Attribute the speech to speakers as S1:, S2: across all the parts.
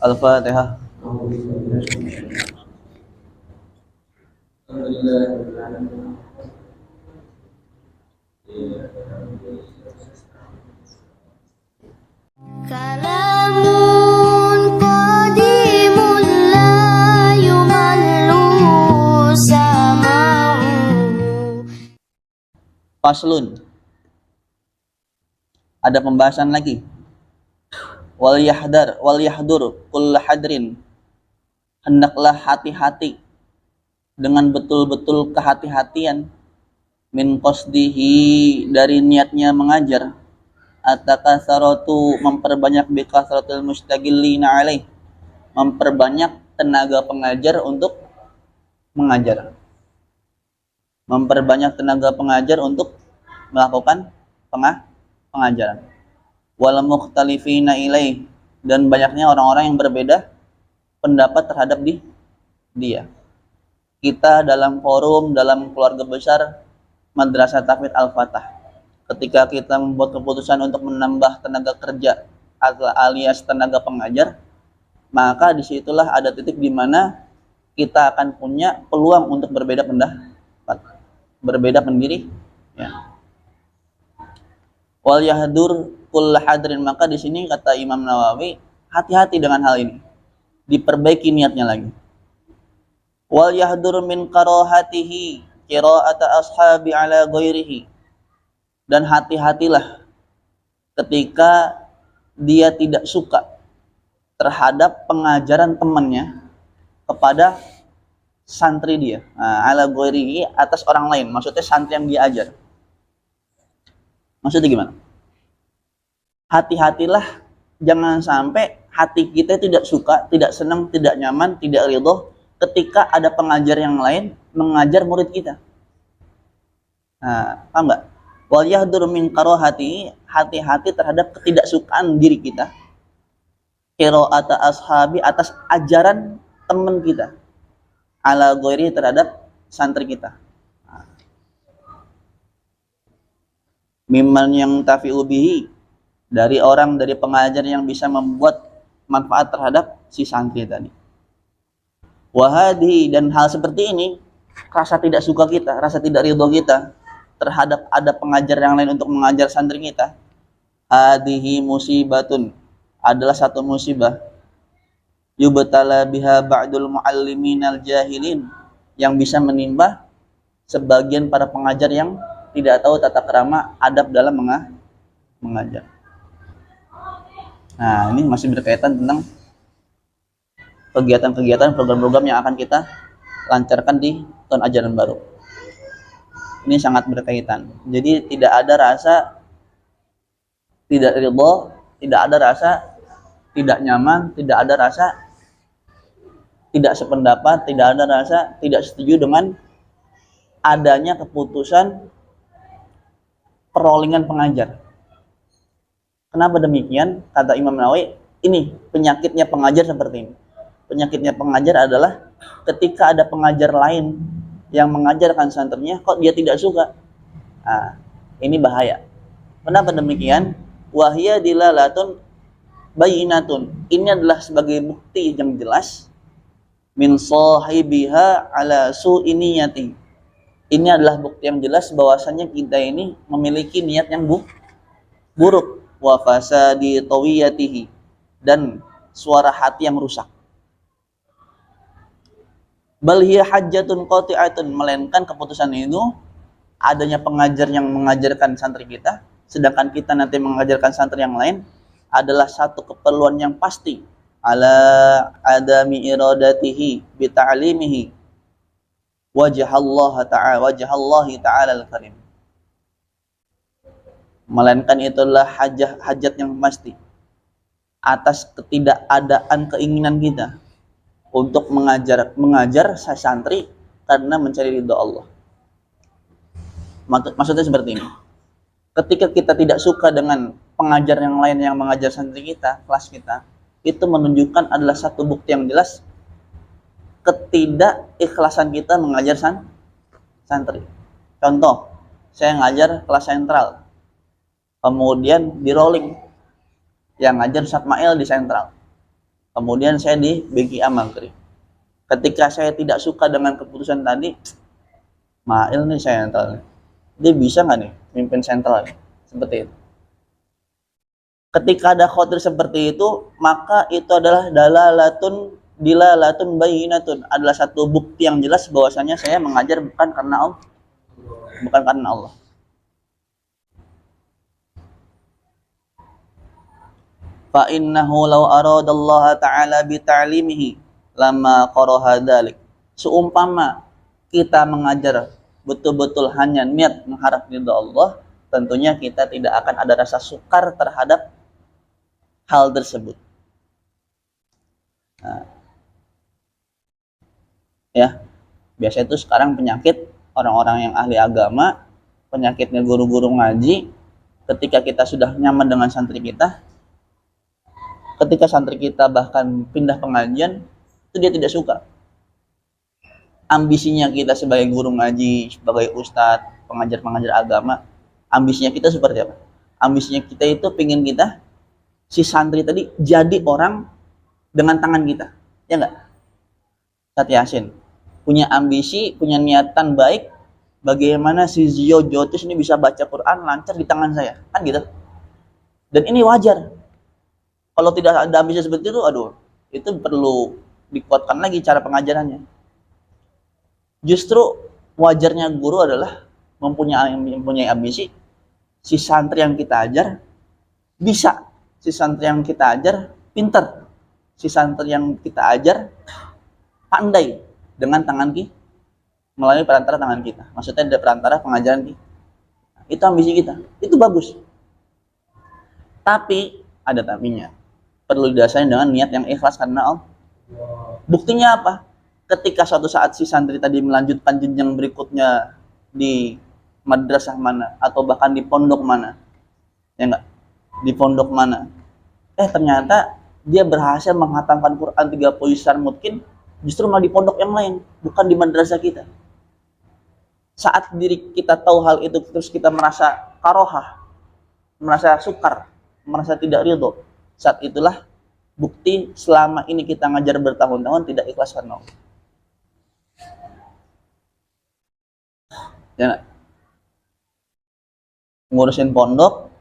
S1: Al-Fatihah.
S2: Kalamun qadimun la yumallu sama'u.
S1: Faslun. Ada pembahasan lagi. Wal yahdur kull hadrin. Hendaklah hati-hati dengan betul-betul kehati-hatian min qasdihi dari niatnya mengajar, atakasaratu memperbanyak bikasratil mustaqillina alaih, memperbanyak tenaga pengajar untuk mengajar, memperbanyak tenaga pengajar untuk melakukan pengajaran. Wal mukhtalifina ilaih, dan banyaknya orang-orang yang berbeda pendapat terhadap dia. Kita dalam forum, dalam keluarga besar Madrasah Tahfidz Al-Fatah, ketika kita membuat keputusan untuk menambah tenaga kerja alias tenaga pengajar, maka disitulah ada titik di mana kita akan punya peluang untuk berbeda pendapat, berbeda pendiri. Ya. Wal yahdur kull hadrin, maka di sini kata Imam Nawawi, hati-hati dengan hal ini, diperbaiki niatnya lagi. Wal yahdur min karahatihi qira'ata ashabi ala ghairihi, dan hati-hatilah ketika dia tidak suka terhadap pengajaran temannya kepada santri dia. Ala ghairihi, atas orang lain, maksudnya santri yang dia ajar. Maksudnya gimana? Hati-hatilah, jangan sampai hati kita tidak suka, tidak senang, tidak nyaman, tidak ridho ketika ada pengajar yang lain mengajar murid kita. Paham nggak? Wal yahdur min karahati, hati-hati terhadap ketidaksukaan diri kita, qira'ata ashabi, atas ajaran teman kita, ala ghairi, terhadap santri kita. Mimman yang tafi'u bihi, dari orang, dari pengajar yang bisa membuat manfaat terhadap si santri tadi. Wahadi, dan hal seperti ini, rasa tidak suka kita, rasa tidak ridho kita terhadap ada pengajar yang lain untuk mengajar santri kita, hadihi musibatun, adalah satu musibah, yubtala biha ba'dul muallimin al-jahilin, yang bisa menimpa sebagian para pengajar yang tidak tahu tata krama adab dalam mengajar. Nah, ini masih berkaitan tentang kegiatan-kegiatan, program-program yang akan kita lancarkan di tahun ajaran baru. Ini sangat berkaitan. Jadi tidak ada rasa tidak ridho, tidak ada rasa tidak nyaman, tidak ada rasa tidak sependapat, tidak ada rasa tidak setuju dengan adanya keputusan perollingan pengajar. Kenapa demikian? Kata Imam Nawawi, ini penyakitnya pengajar seperti ini. Penyakitnya pengajar adalah ketika ada pengajar lain yang mengajarkan santrinya, kok dia tidak suka. Ini bahaya. Kenapa demikian? Wahya dilalatun bayinatun. Ini adalah sebagai bukti yang jelas min sahibiha ala su'ini niyati. Ini adalah bukti yang jelas bahwasanya kita ini memiliki niat yang buruk, wa fasadi tawiyatihi, dan suara hati yang rusak. Bal hiya hajjatun qati'atun, melainkan keputusan itu adanya pengajar yang mengajarkan santri kita, sedangkan kita nanti mengajarkan santri yang lain, adalah satu keperluan yang pasti ala adami iradatihi bi ta'limihi wajhallahi ta'ala al-karim. Melainkan itulah hajat yang pasti atas ketidakadaan keinginan kita untuk mengajar santri karena mencari ridho Allah. Maksudnya seperti ini. Ketika kita tidak suka dengan pengajar yang lain yang mengajar santri kita, kelas kita, itu menunjukkan adalah satu bukti yang jelas ketidakikhlasan kita mengajar santri. Contoh, saya ngajar kelas sentral, kemudian di rolling, yang ngajar Ustaz Mail di sentral. kemudian saya di BGA Maghrib. Ketika saya tidak suka dengan keputusan tadi, Mail nih sentral, dia bisa nggak nih mimpin sentral seperti itu. Ketika ada khotir seperti itu, maka itu adalah dilalatun bayinatun, adalah satu bukti yang jelas bahwasanya saya mengajar bukan karena Allah, bukan karena Allah. Fa innahu law aradallaha ta'ala bi ta'limihi lama qaraha dzalik. Seumpama kita mengajar betul-betul hanya niat mengharap ridha Allah, tentunya kita tidak akan ada rasa sukar terhadap hal tersebut. Nah, ya, biasa itu sekarang penyakit orang-orang yang ahli agama, penyakitnya guru-guru ngaji, ketika kita sudah nyaman dengan santri kita, ketika santri kita bahkan pindah pengajian, itu dia tidak suka. Ambisinya kita sebagai guru ngaji, sebagai ustadz, pengajar-pengajar agama, ambisinya kita seperti apa? Ambisinya kita itu pengen kita, si santri tadi jadi orang dengan tangan kita, ya enggak? Ustadz Yasin punya ambisi, punya niatan baik, bagaimana si Zio Jotis ini bisa baca Quran lancar di tangan saya, kan gitu. Dan ini wajar. Kalau tidak ada ambisi seperti itu, aduh, itu perlu dikuatkan lagi cara pengajarannya. Justru wajarnya guru adalah mempunyai ambisi, si santri yang kita ajar bisa, si santri yang kita ajar pintar, si santri yang kita ajar pandai dengan tangan kita, melalui perantara tangan kita. Maksudnya ada perantara pengajaran kita. Itu ambisi kita, itu bagus. Tapi ada tapinya. Perlu didasari dengan niat yang ikhlas karena Allah. Buktinya apa? Ketika suatu saat si santri tadi melanjutkan jenjang berikutnya di madrasah mana atau bahkan di pondok mana, ya enggak? Di pondok mana? Ternyata dia berhasil menghatamkan Quran 30 juz mungkin justru malah di pondok yang lain, bukan di madrasah kita. Saat diri kita tahu hal itu terus kita merasa karohah, merasa sukar, merasa tidak ridho, saat itulah bukti selama ini kita ngajar bertahun-tahun tidak ikhlas karena Allah. Ya, ngurusin pondok,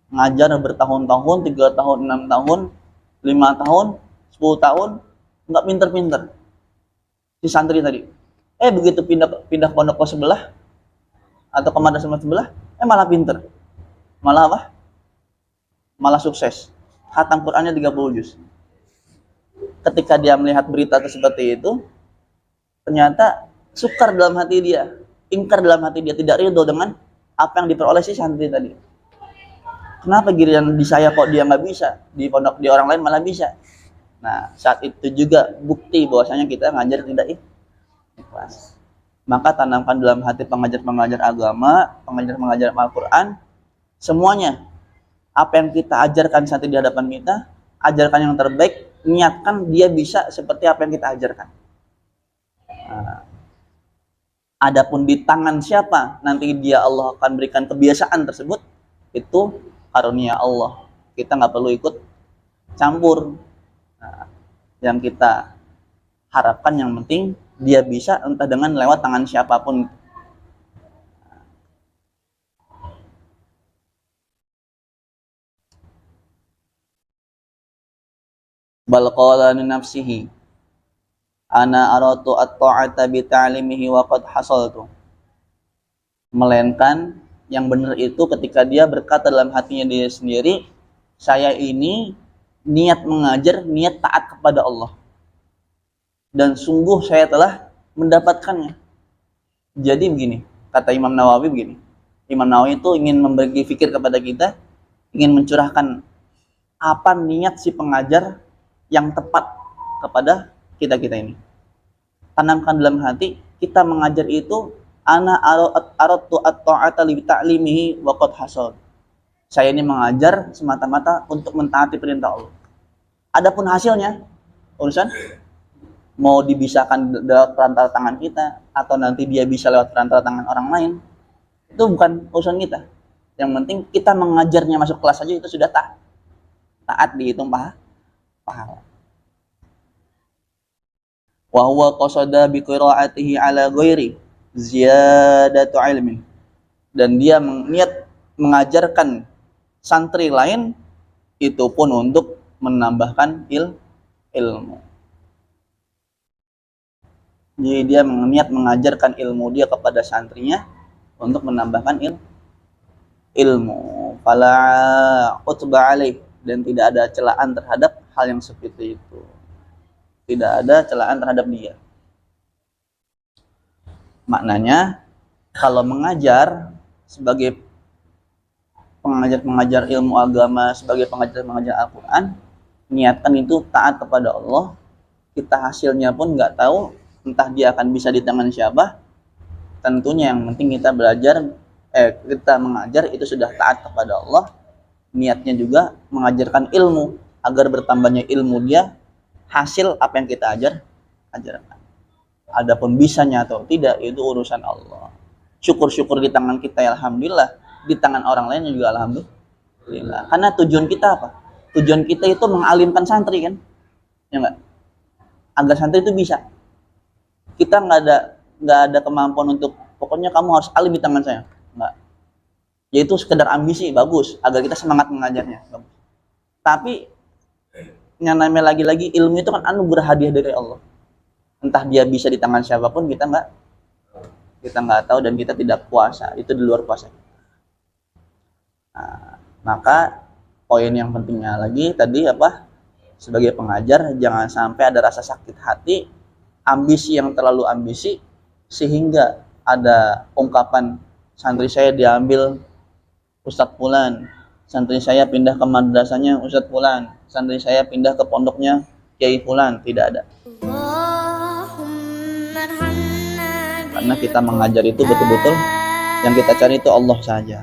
S1: ngajar bertahun-tahun, 3 tahun, 6 tahun, 5 tahun, 10 tahun, nggak pinter-pinter. Si santri tadi, begitu pindah pondok ke sebelah atau ke madrasah sebelah, malah pinter, malah apa? Malah sukses. Khatam Qurannya 30 juz. Ketika dia melihat berita seperti itu, ternyata sukar dalam hati dia, ingkar dalam hati dia, tidak ridho dengan apa yang diperoleh si santri tadi. Kenapa giliran di saya kok dia nggak bisa, di pondok di orang lain malah bisa? Nah, saat itu juga bukti bahwasanya kita ngajar tidak ikhlas. Maka tanamkan dalam hati pengajar-pengajar agama, pengajar-pengajar Al-Quran, semuanya apa yang kita ajarkan saat di hadapan kita, ajarkan yang terbaik, niatkan dia bisa seperti apa yang kita ajarkan. Nah, adapun di tangan siapa nanti dia Allah akan berikan kebiasaan tersebut, itu karunia Allah. Kita nggak perlu ikut campur. Nah, yang kita harapkan yang penting dia bisa entah dengan lewat tangan siapapun. Bal qala li nafsihi ana aratu at-ta'ata bi ta'limihi wa qad hasaltu. Melainkan yang benar itu ketika dia berkata dalam hatinya dia sendiri, saya ini niat mengajar, niat taat kepada Allah. Dan sungguh saya telah mendapatkannya. Jadi begini, kata Imam Nawawi begini. Imam Nawawi itu ingin memberi fikir kepada kita, ingin mencurahkan apa niat si pengajar yang tepat kepada kita-kita ini. Tanamkan dalam hati, kita mengajar itu ana aratu at-ta'ata li ta'limihi wa qad hasal. Saya ini mengajar semata-mata untuk mentaati perintah Allah. Adapun hasilnya urusan mau dibisahkan lewat perantara tangan kita atau nanti dia bisa lewat perantara tangan orang lain, itu bukan urusan kita. Yang penting kita mengajarnya masuk kelas saja itu sudah taat dihitung pahala. wa huwa qasada bi qiraatihi ala ghairi ziyadatu ilmin, dan dia niat mengajarkan santri lain itu pun untuk menambahkan ilmu. Jadi dia niat mengajarkan ilmu dia kepada santrinya untuk menambahkan ilmu. Fala utba alaih, dan tidak ada celaan terhadap hal yang seperti itu. Tidak ada celaan terhadap dia. Maknanya kalau mengajar sebagai pengajar ilmu agama, sebagai pengajar Al-Quran, niatkan itu taat kepada Allah. Kita hasilnya pun nggak tahu, entah dia akan bisa di tangan siapa. Tentunya yang penting kita belajar, kita mengajar itu sudah taat kepada Allah. Niatnya juga mengajarkan ilmu agar bertambahnya ilmu dia, hasil apa yang kita ajarkan. Adapun bisanya atau tidak itu urusan Allah. Syukur-syukur di tangan kita ya alhamdulillah, di tangan orang lain juga alhamdulillah. Karena tujuan kita apa? Tujuan kita itu mengalimkan santri kan, ya enggak? Agar santri itu bisa. Kita nggak ada kemampuan untuk pokoknya kamu harus alim di tangan saya, enggak. Yaitu sekedar ambisi, bagus agar kita semangat mengajarnya, bagus. Tapi yang namanya lagi-lagi ilmu itu kan anugerah hadiah dari Allah. Entah dia bisa di tangan siapapun, kita nggak tahu dan kita tidak kuasa, itu di luar kuasa. Nah, maka poin yang pentingnya lagi tadi apa? Sebagai pengajar jangan sampai ada rasa sakit hati, ambisi yang terlalu ambisi sehingga ada ungkapan santri saya diambil Ustadz Fulan, santri saya pindah ke madrasahnya Ustadz Fulan, santri saya pindah ke pondoknya Kiai Fulan, tidak ada. Karena kita mengajar itu betul-betul yang kita cari itu Allah saja.